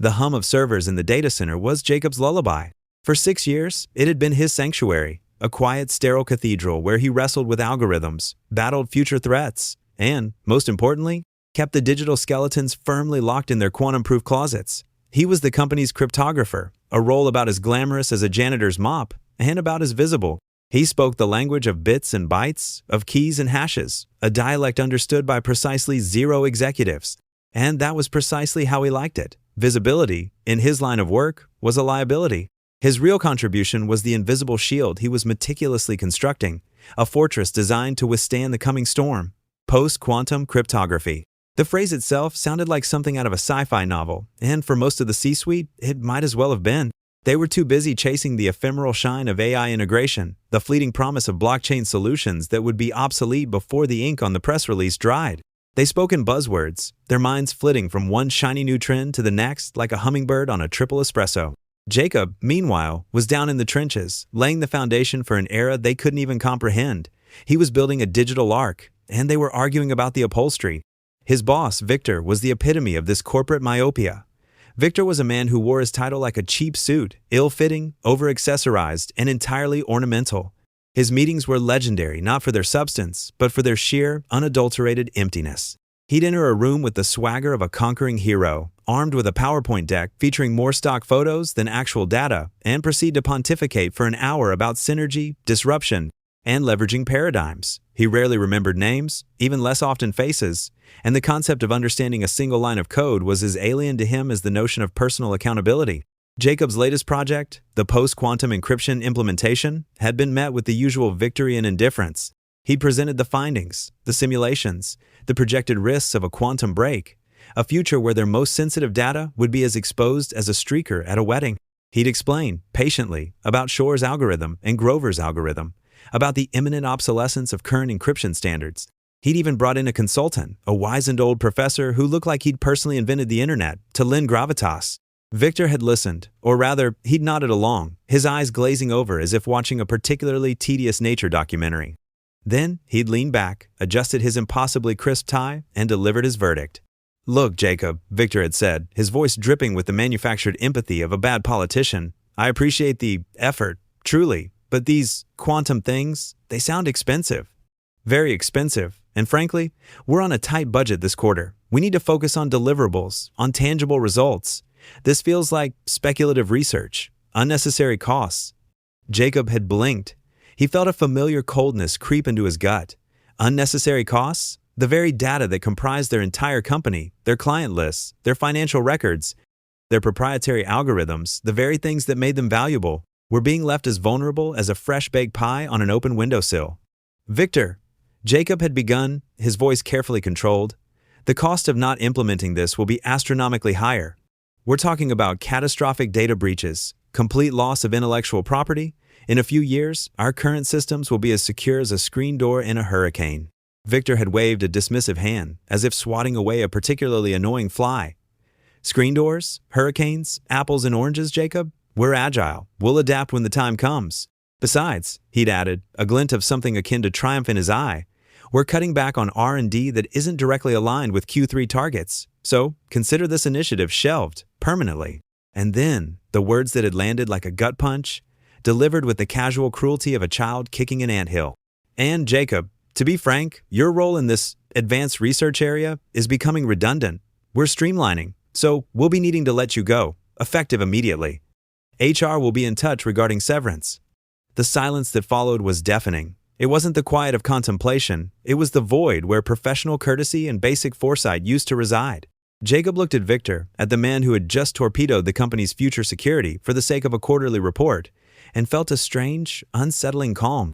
The hum of servers in the data center was Jacob's lullaby. For 6 years, it had been his sanctuary, a quiet, sterile cathedral where he wrestled with algorithms, battled future threats, and, most importantly, kept the digital skeletons firmly locked in their quantum-proof closets. He was the company's cryptographer, a role about as glamorous as a janitor's mop, and about as visible. He spoke the language of bits and bytes, of keys and hashes, a dialect understood by precisely 0 executives. And that was precisely how he liked it. Visibility, in his line of work, was a liability. His real contribution was the invisible shield he was meticulously constructing, a fortress designed to withstand the coming storm. Post-quantum cryptography. The phrase itself sounded like something out of a sci-fi novel, and for most of the C-suite, it might as well have been. They were too busy chasing the ephemeral shine of AI integration, the fleeting promise of blockchain solutions that would be obsolete before the ink on the press release dried. They spoke in buzzwords, their minds flitting from one shiny new trend to the next like a hummingbird on a triple espresso. Jacob, meanwhile, was down in the trenches, laying the foundation for an era they couldn't even comprehend. He was building a digital ark, and they were arguing about the upholstery. His boss, Victor, was the epitome of this corporate myopia. Victor was a man who wore his title like a cheap suit, ill-fitting, over-accessorized, and entirely ornamental. His meetings were legendary not for their substance, but for their sheer, unadulterated emptiness. He'd enter a room with the swagger of a conquering hero, armed with a PowerPoint deck featuring more stock photos than actual data, and proceed to pontificate for an hour about synergy, disruption, and leveraging paradigms. He rarely remembered names, even less often faces, and the concept of understanding a single line of code was as alien to him as the notion of personal accountability. Jacob's latest project, the post-quantum encryption implementation, had been met with the usual victory and indifference. He presented the findings, the simulations, the projected risks of a quantum break, a future where their most sensitive data would be as exposed as a streaker at a wedding. He'd explain, patiently, about Shor's algorithm and Grover's algorithm, about the imminent obsolescence of current encryption standards. He'd even brought in a consultant, a wizened old professor who looked like he'd personally invented the internet, to lend gravitas. Victor had listened, or rather, he'd nodded along, his eyes glazing over as if watching a particularly tedious nature documentary. Then, he'd leaned back, adjusted his impossibly crisp tie, and delivered his verdict. "Look, Jacob," Victor had said, his voice dripping with the manufactured empathy of a bad politician, "I appreciate the effort, truly, but these quantum things, they sound expensive. Very expensive. And frankly, we're on a tight budget this quarter. We need to focus on deliverables, on tangible results. This feels like speculative research, unnecessary costs." Jacob had blinked. He felt a familiar coldness creep into his gut. Unnecessary costs? The very data that comprised their entire company, their client lists, their financial records, their proprietary algorithms, the very things that made them valuable, were being left as vulnerable as a fresh-baked pie on an open windowsill. "Victor," Jacob had begun, his voice carefully controlled, "the cost of not implementing this will be astronomically higher. We're talking about catastrophic data breaches, complete loss of intellectual property. In a few years, our current systems will be as secure as a screen door in a hurricane." Victor had waved a dismissive hand, as if swatting away a particularly annoying fly. "Screen doors? Hurricanes? Apples and oranges, Jacob? We're agile. We'll adapt when the time comes. Besides," he'd added, a glint of something akin to triumph in his eye, "we're cutting back on R&D that isn't directly aligned with Q3 targets. So, consider this initiative shelved, permanently." And then, the words that had landed like a gut punch, delivered with the casual cruelty of a child kicking an anthill. "And, Jacob, to be frank, your role in this advanced research area is becoming redundant. We're streamlining, so we'll be needing to let you go, effective immediately. HR will be in touch regarding severance." The silence that followed was deafening. It wasn't the quiet of contemplation, it was the void where professional courtesy and basic foresight used to reside. Jacob looked at Victor, at the man who had just torpedoed the company's future security for the sake of a quarterly report, and felt a strange, unsettling calm.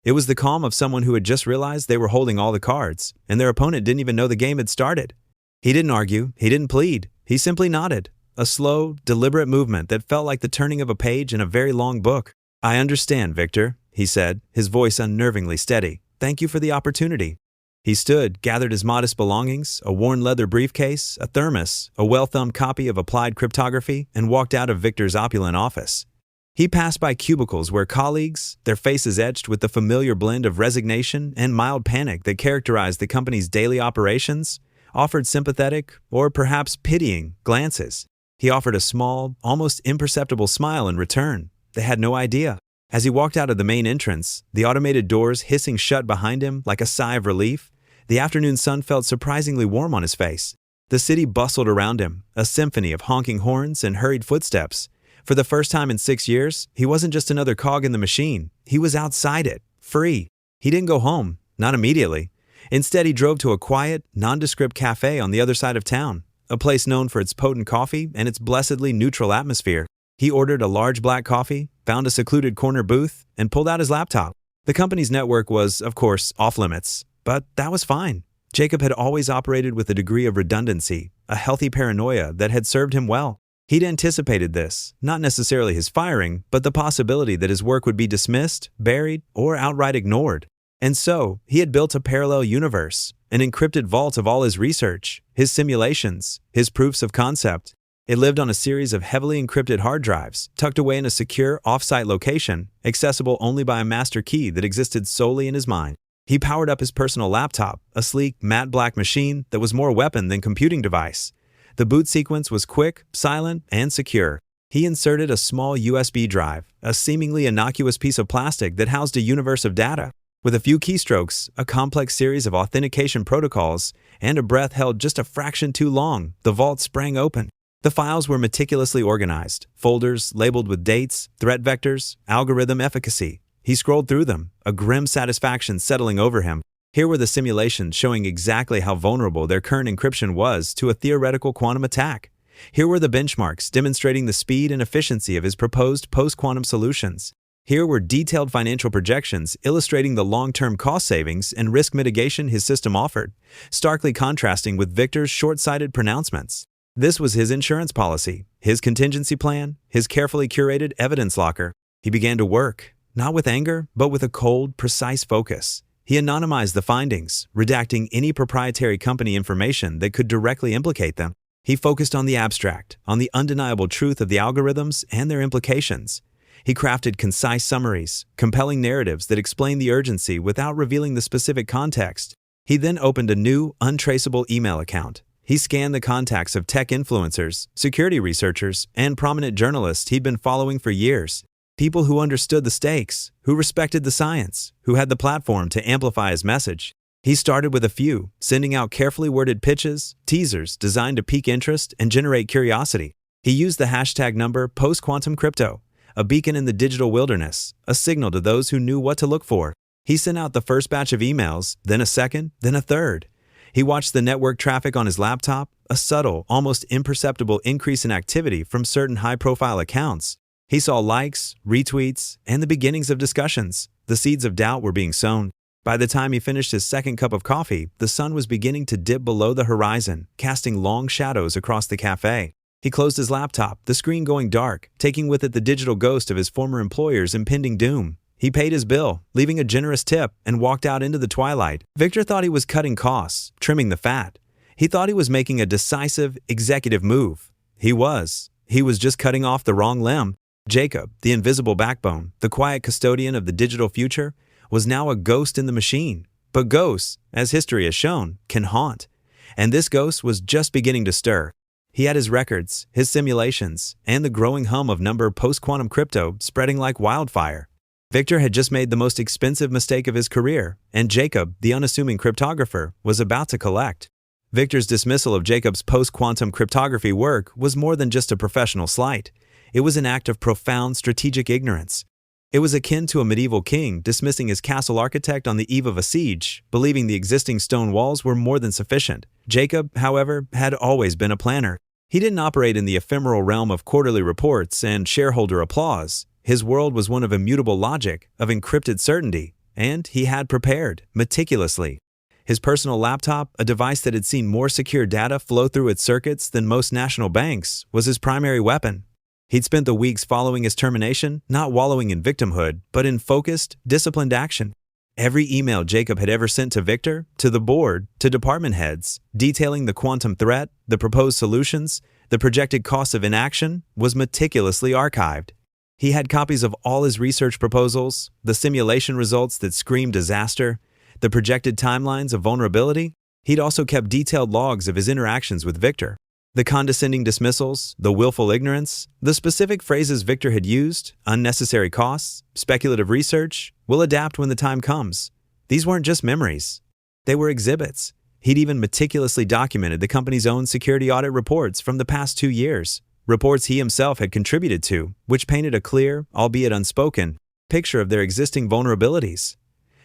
It was the calm of someone who had just realized they were holding all the cards, and their opponent didn't even know the game had started. He didn't argue, he didn't plead, he simply nodded, a slow, deliberate movement that felt like the turning of a page in a very long book. "I understand, Victor," he said, his voice unnervingly steady. "Thank you for the opportunity." He stood, gathered his modest belongings, a worn leather briefcase, a thermos, a well-thumbed copy of Applied Cryptography, and walked out of Victor's opulent office. He passed by cubicles where colleagues, their faces etched with the familiar blend of resignation and mild panic that characterized the company's daily operations, offered sympathetic, or perhaps pitying, glances. He offered a small, almost imperceptible smile in return. They had no idea. As he walked out of the main entrance, the automated doors hissing shut behind him like a sigh of relief, the afternoon sun felt surprisingly warm on his face. The city bustled around him, a symphony of honking horns and hurried footsteps. For the first time in 6 years, he wasn't just another cog in the machine. He was outside it, free. He didn't go home, not immediately. Instead, he drove to a quiet, nondescript cafe on the other side of town, a place known for its potent coffee and its blessedly neutral atmosphere. He ordered a large black coffee, found a secluded corner booth, and pulled out his laptop. The company's network was, of course, off-limits, but that was fine. Jacob had always operated with a degree of redundancy, a healthy paranoia that had served him well. He'd anticipated this, not necessarily his firing, but the possibility that his work would be dismissed, buried, or outright ignored. And so, he had built a parallel universe, an encrypted vault of all his research, his simulations, his proofs of concept. It lived on a series of heavily encrypted hard drives, tucked away in a secure, off-site location, accessible only by a master key that existed solely in his mind. He powered up his personal laptop, a sleek, matte black machine that was more weapon than computing device. The boot sequence was quick, silent, and secure. He inserted a small USB drive, a seemingly innocuous piece of plastic that housed a universe of data. With a few keystrokes, a complex series of authentication protocols, and a breath held just a fraction too long, the vault sprang open. The files were meticulously organized, folders labeled with dates, threat vectors, algorithm efficacy. He scrolled through them, a grim satisfaction settling over him. Here were the simulations showing exactly how vulnerable their current encryption was to a theoretical quantum attack. Here were the benchmarks demonstrating the speed and efficiency of his proposed post-quantum solutions. Here were detailed financial projections illustrating the long-term cost savings and risk mitigation his system offered, starkly contrasting with Victor's short-sighted pronouncements. This was his insurance policy, his contingency plan, his carefully curated evidence locker. He began to work, not with anger, but with a cold, precise focus. He anonymized the findings, redacting any proprietary company information that could directly implicate them. He focused on the abstract, on the undeniable truth of the algorithms and their implications. He crafted concise summaries, compelling narratives that explained the urgency without revealing the specific context. He then opened a new, untraceable email account. He scanned the contacts of tech influencers, security researchers, and prominent journalists he'd been following for years. People who understood the stakes, who respected the science, who had the platform to amplify his message. He started with a few, sending out carefully worded pitches, teasers designed to pique interest and generate curiosity. He used the hashtag number post-quantum-crypto, a beacon in the digital wilderness, a signal to those who knew what to look for. He sent out the first batch of emails, then a second, then a third. He watched the network traffic on his laptop, a subtle, almost imperceptible increase in activity from certain high-profile accounts. He saw likes, retweets, and the beginnings of discussions. The seeds of doubt were being sown. By the time he finished his second cup of coffee, the sun was beginning to dip below the horizon, casting long shadows across the cafe. He closed his laptop, the screen going dark, taking with it the digital ghost of his former employer's impending doom. He paid his bill, leaving a generous tip, and walked out into the twilight. Victor thought he was cutting costs, trimming the fat. He thought he was making a decisive, executive move. He was. He was just cutting off the wrong limb. Jacob, the invisible backbone, the quiet custodian of the digital future, was now a ghost in the machine. But ghosts, as history has shown, can haunt. And this ghost was just beginning to stir. He had his records, his simulations, and the growing hum of number post-quantum crypto spreading like wildfire. Victor had just made the most expensive mistake of his career, and Jacob, the unassuming cryptographer, was about to collect. Victor's dismissal of Jacob's post-quantum cryptography work was more than just a professional slight. It was an act of profound strategic ignorance. It was akin to a medieval king dismissing his castle architect on the eve of a siege, believing the existing stone walls were more than sufficient. Jacob, however, had always been a planner. He didn't operate in the ephemeral realm of quarterly reports and shareholder applause. His world was one of immutable logic, of encrypted certainty, and he had prepared, meticulously. His personal laptop, a device that had seen more secure data flow through its circuits than most national banks, was his primary weapon. He'd spent the weeks following his termination not wallowing in victimhood, but in focused, disciplined action. Every email Jacob had ever sent to Victor, to the board, to department heads, detailing the quantum threat, the proposed solutions, the projected costs of inaction, was meticulously archived. He had copies of all his research proposals, the simulation results that screamed disaster, the projected timelines of vulnerability. He'd also kept detailed logs of his interactions with Victor. The condescending dismissals, the willful ignorance, the specific phrases Victor had used, unnecessary costs, speculative research, will adapt when the time comes. These weren't just memories. They were exhibits. He'd even meticulously documented the company's own security audit reports from the past 2 years, reports he himself had contributed to, which painted a clear, albeit unspoken, picture of their existing vulnerabilities.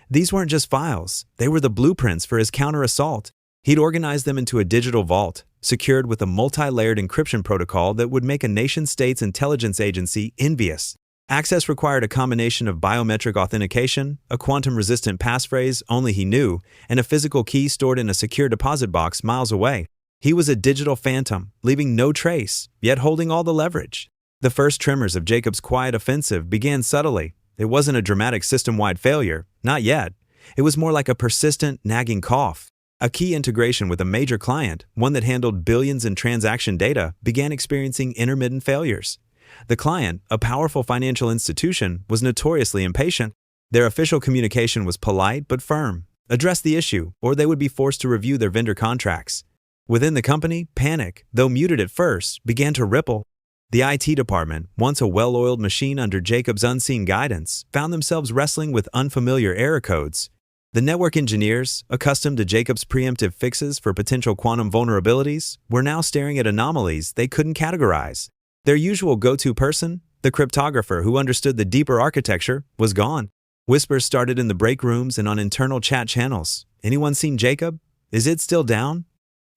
These weren't just files, they were the blueprints for his counter-assault. He'd organized them into a digital vault, secured with a multi-layered encryption protocol that would make a nation-state's intelligence agency envious. Access required a combination of biometric authentication, a quantum-resistant passphrase only he knew, and a physical key stored in a secure deposit box miles away. He was a digital phantom, leaving no trace, yet holding all the leverage. The first tremors of Jacob's quiet offensive began subtly. It wasn't a dramatic system-wide failure, not yet. It was more like a persistent, nagging cough. A key integration with a major client, one that handled billions in transaction data, began experiencing intermittent failures. The client, a powerful financial institution, was notoriously impatient. Their official communication was polite but firm. Address the issue, or they would be forced to review their vendor contracts. Within the company, panic, though muted at first, began to ripple. The IT department, once a well-oiled machine under Jacob's unseen guidance, found themselves wrestling with unfamiliar error codes. The network engineers, accustomed to Jacob's preemptive fixes for potential quantum vulnerabilities, were now staring at anomalies they couldn't categorize. Their usual go-to person, the cryptographer who understood the deeper architecture, was gone. Whispers started in the break rooms and on internal chat channels. Anyone seen Jacob? Is it still down?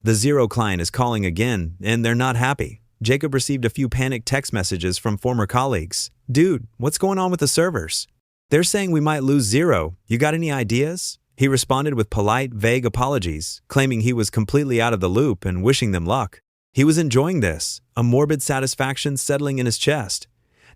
The Zero client is calling again, and they're not happy. Jacob received a few panicked text messages from former colleagues. Dude, what's going on with the servers? They're saying we might lose Zero. You got any ideas? He responded with polite, vague apologies, claiming he was completely out of the loop and wishing them luck. He was enjoying this, a morbid satisfaction settling in his chest.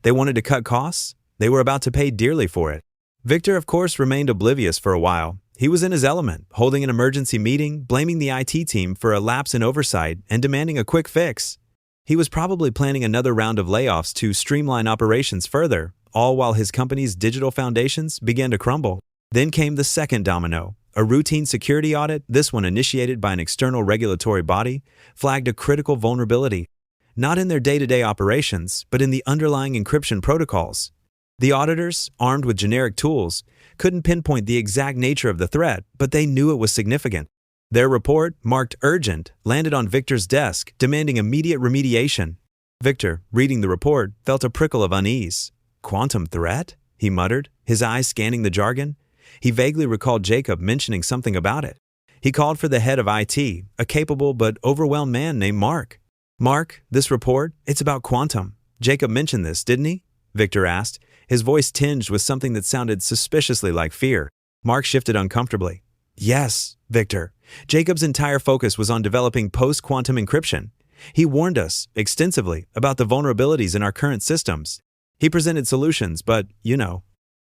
They wanted to cut costs. They were about to pay dearly for it. Victor, of course, remained oblivious for a while. He was in his element, holding an emergency meeting, blaming the IT team for a lapse in oversight, and demanding a quick fix. He was probably planning another round of layoffs to streamline operations further, all while his company's digital foundations began to crumble. Then came the second domino. A routine security audit, this one initiated by an external regulatory body, flagged a critical vulnerability, not in their day-to-day operations, but in the underlying encryption protocols. The auditors, armed with generic tools, couldn't pinpoint the exact nature of the threat, but they knew it was significant. Their report, marked urgent, landed on Victor's desk, demanding immediate remediation. Victor, reading the report, felt a prickle of unease. "Quantum threat?" he muttered, his eyes scanning the jargon. He vaguely recalled Jacob mentioning something about it. He called for the head of IT, a capable but overwhelmed man named Mark. "Mark, this report, it's about quantum. Jacob mentioned this, didn't he?" Victor asked, his voice tinged with something that sounded suspiciously like fear. Mark shifted uncomfortably. "Yes, Victor. Jacob's entire focus was on developing post-quantum encryption. He warned us, extensively, about the vulnerabilities in our current systems. He presented solutions, but, you know."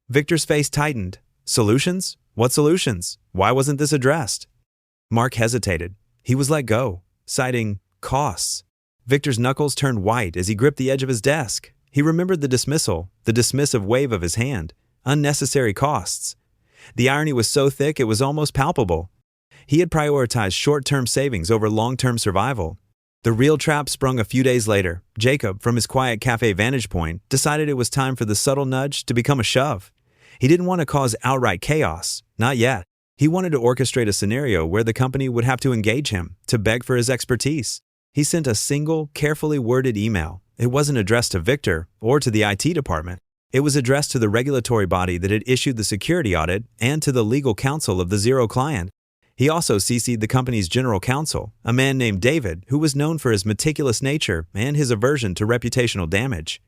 Victor's face tightened. "Solutions? What solutions? Why wasn't this addressed?" Mark hesitated. He was let go, citing costs. Victor's knuckles turned white as he gripped the edge of his desk. He remembered the dismissal, the dismissive wave of his hand. Unnecessary costs. The irony was so thick it was almost palpable. He had prioritized short-term savings over long-term survival. The real trap sprung a few days later. Jacob, from his quiet cafe vantage point, decided it was time for the subtle nudge to become a shove. He didn't want to cause outright chaos. Not yet. He wanted to orchestrate a scenario where the company would have to engage him, to beg for his expertise. He sent a single, carefully worded email. It wasn't addressed to Victor or to the IT department. It was addressed to the regulatory body that had issued the security audit and to the legal counsel of the Zero client. He also CC'd the company's general counsel, a man named David, who was known for his meticulous nature and his aversion to reputational damage.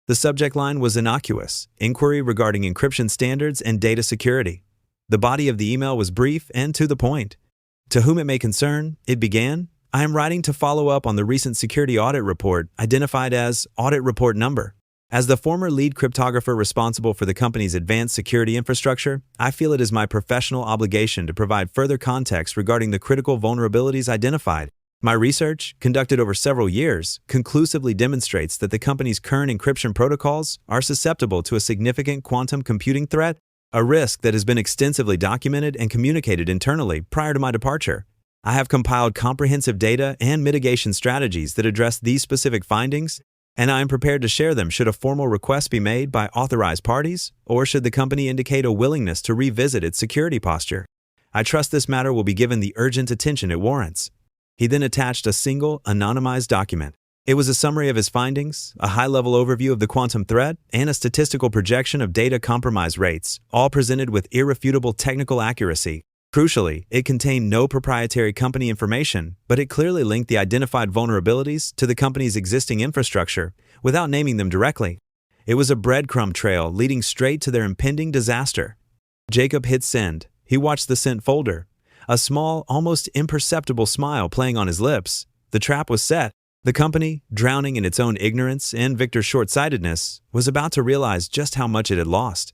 The subject line was innocuous: inquiry regarding encryption standards and data security. The body of the email was brief and to the point. To whom it may concern, it began, "I am writing to follow up on the recent security audit report identified as Audit Report Number. As the former lead cryptographer responsible for the company's advanced security infrastructure, I feel it is my professional obligation to provide further context regarding the critical vulnerabilities identified. My research, conducted over several years, conclusively demonstrates that the company's current encryption protocols are susceptible to a significant quantum computing threat, a risk that has been extensively documented and communicated internally prior to my departure. I have compiled comprehensive data and mitigation strategies that address these specific findings, and I am prepared to share them should a formal request be made by authorized parties or should the company indicate a willingness to revisit its security posture. I trust this matter will be given the urgent attention it warrants." He then attached a single, anonymized document. It was a summary of his findings, a high-level overview of the quantum threat, and a statistical projection of data compromise rates, all presented with irrefutable technical accuracy. Crucially, it contained no proprietary company information, but it clearly linked the identified vulnerabilities to the company's existing infrastructure without naming them directly. It was a breadcrumb trail leading straight to their impending disaster. Jacob hit send. He watched the sent folder, a small, almost imperceptible smile playing on his lips. The trap was set. The company, drowning in its own ignorance and Victor's short-sightedness, was about to realize just how much it had lost.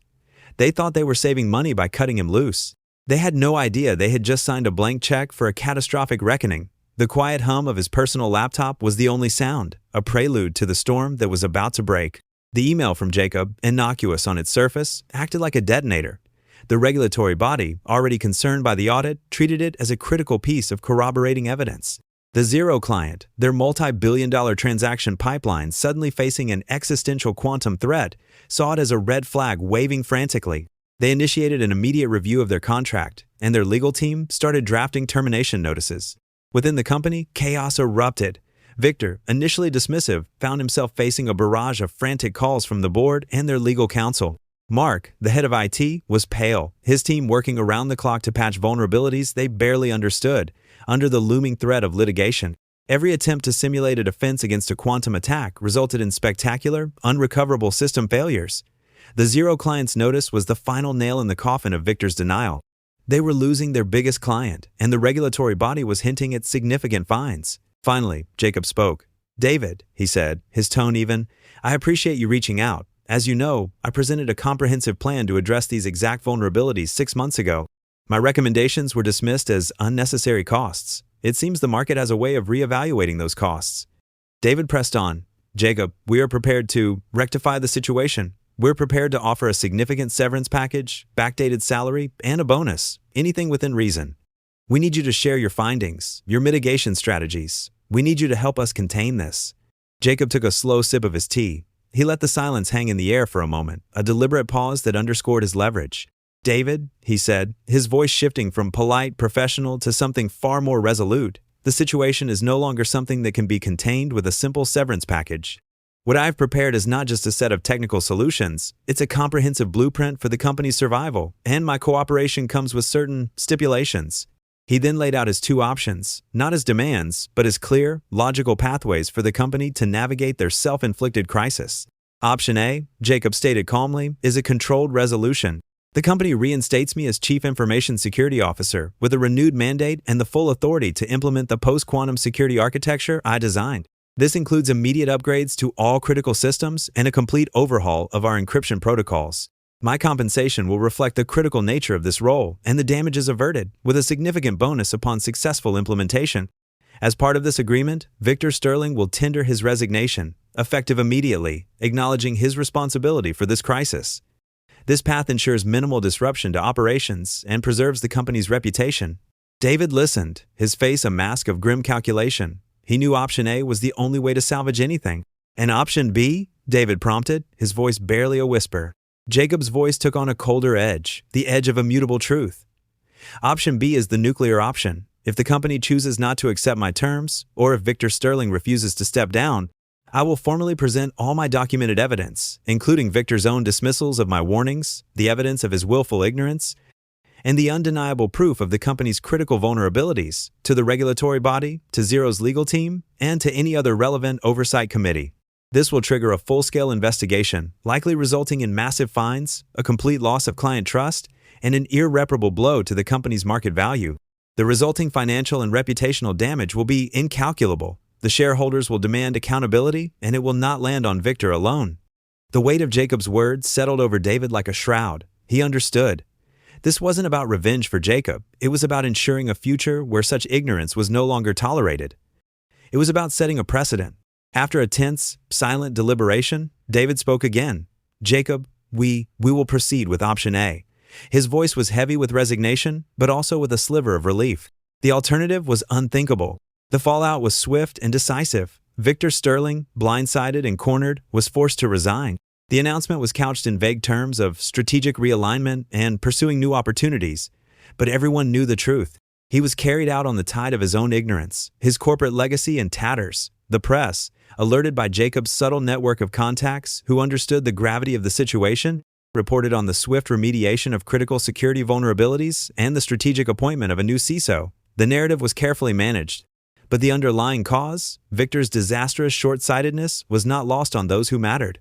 They thought they were saving money by cutting him loose. They had no idea they had just signed a blank check for a catastrophic reckoning. The quiet hum of his personal laptop was the only sound, a prelude to the storm that was about to break. The email from Jacob, innocuous on its surface, acted like a detonator. The regulatory body, already concerned by the audit, treated it as a critical piece of corroborating evidence. The Zero client, their multi-billion-dollar transaction pipeline suddenly facing an existential quantum threat, saw it as a red flag waving frantically. They initiated an immediate review of their contract, and their legal team started drafting termination notices. Within the company, chaos erupted. Victor, initially dismissive, found himself facing a barrage of frantic calls from the board and their legal counsel. Mark, the head of IT, was pale, his team working around the clock to patch vulnerabilities they barely understood, under the looming threat of litigation. Every attempt to simulate a defense against a quantum attack resulted in spectacular, unrecoverable system failures. The Zero client's notice was the final nail in the coffin of Victor's denial. They were losing their biggest client, and the regulatory body was hinting at significant fines. Finally, Jacob spoke. "David," he said, his tone even, "I appreciate you reaching out. As you know, I presented a comprehensive plan to address these exact vulnerabilities 6 months ago. My recommendations were dismissed as unnecessary costs. It seems the market has a way of reevaluating those costs." David pressed on. "Jacob, we are prepared to rectify the situation. We're prepared to offer a significant severance package, backdated salary, and a bonus, anything within reason. We need you to share your findings, your mitigation strategies. We need you to help us contain this." Jacob took a slow sip of his tea. He let the silence hang in the air for a moment, a deliberate pause that underscored his leverage. "David," he said, his voice shifting from polite, professional to something far more resolute, "the situation is no longer something that can be contained with a simple severance package. What I've prepared is not just a set of technical solutions, it's a comprehensive blueprint for the company's survival, and my cooperation comes with certain stipulations." He then laid out his 2 options, not as demands, but as clear, logical pathways for the company to navigate their self-inflicted crisis. Option A, Jacob stated calmly, is a controlled resolution. The company reinstates me as Chief Information Security Officer with a renewed mandate and the full authority to implement the post-quantum security architecture I designed. This includes immediate upgrades to all critical systems and a complete overhaul of our encryption protocols. My compensation will reflect the critical nature of this role and the damages averted, with a significant bonus upon successful implementation. As part of this agreement, Victor Sterling will tender his resignation, effective immediately, acknowledging his responsibility for this crisis. This path ensures minimal disruption to operations and preserves the company's reputation. David listened, his face a mask of grim calculation. He knew option A was the only way to salvage anything. "And option B?" David prompted, his voice barely a whisper. Jacob's voice took on a colder edge, the edge of immutable truth. "Option B is the nuclear option. If the company chooses not to accept my terms, or if Victor Sterling refuses to step down, I will formally present all my documented evidence, including Victor's own dismissals of my warnings, the evidence of his willful ignorance, and the undeniable proof of the company's critical vulnerabilities, to the regulatory body, to Zero's legal team, and to any other relevant oversight committee. This will trigger a full-scale investigation, likely resulting in massive fines, a complete loss of client trust, and an irreparable blow to the company's market value. The resulting financial and reputational damage will be incalculable. The shareholders will demand accountability, and it will not land on Victor alone." The weight of Jacob's words settled over David like a shroud. He understood. This wasn't about revenge for Jacob. It was about ensuring a future where such ignorance was no longer tolerated. It was about setting a precedent. After a tense, silent deliberation, David spoke again. "Jacob, we will proceed with option A." His voice was heavy with resignation, but also with a sliver of relief. The alternative was unthinkable. The fallout was swift and decisive. Victor Sterling, blindsided and cornered, was forced to resign. The announcement was couched in vague terms of strategic realignment and pursuing new opportunities. But everyone knew the truth. He was carried out on the tide of his own ignorance, his corporate legacy in tatters. The press, alerted by Jacob's subtle network of contacts who understood the gravity of the situation, reported on the swift remediation of critical security vulnerabilities and the strategic appointment of a new CISO. The narrative was carefully managed. But the underlying cause, Victor's disastrous short-sightedness, was not lost on those who mattered.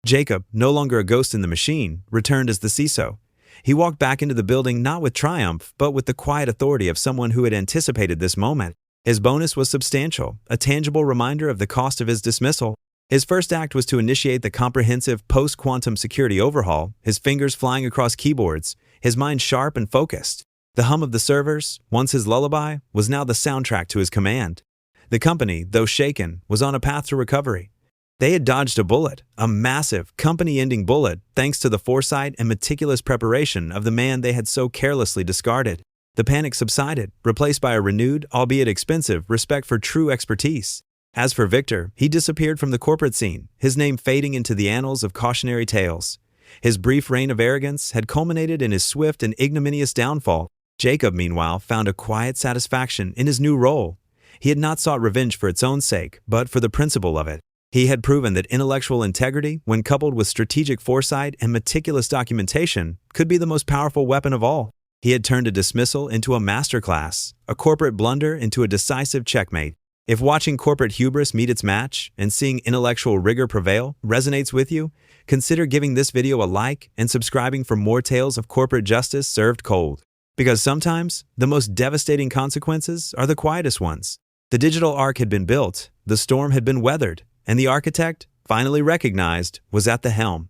Jacob, no longer a ghost in the machine, returned as the CISO. He walked back into the building not with triumph, but with the quiet authority of someone who had anticipated this moment. His bonus was substantial, a tangible reminder of the cost of his dismissal. His first act was to initiate the comprehensive post-quantum security overhaul, his fingers flying across keyboards, his mind sharp and focused. The hum of the servers, once his lullaby, was now the soundtrack to his command. The company, though shaken, was on a path to recovery. They had dodged a bullet, a massive, company-ending bullet, thanks to the foresight and meticulous preparation of the man they had so carelessly discarded. The panic subsided, replaced by a renewed, albeit expensive, respect for true expertise. As for Victor, he disappeared from the corporate scene, his name fading into the annals of cautionary tales. His brief reign of arrogance had culminated in his swift and ignominious downfall. Jacob, meanwhile, found a quiet satisfaction in his new role. He had not sought revenge for its own sake, but for the principle of it. He had proven that intellectual integrity, when coupled with strategic foresight and meticulous documentation, could be the most powerful weapon of all. He had turned a dismissal into a masterclass, a corporate blunder into a decisive checkmate. If watching corporate hubris meet its match and seeing intellectual rigor prevail resonates with you, consider giving this video a like and subscribing for more tales of corporate justice served cold. Because sometimes, the most devastating consequences are the quietest ones. The digital ark had been built, the storm had been weathered, and the architect, finally recognized, was at the helm.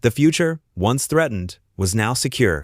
The future, once threatened, was now secure.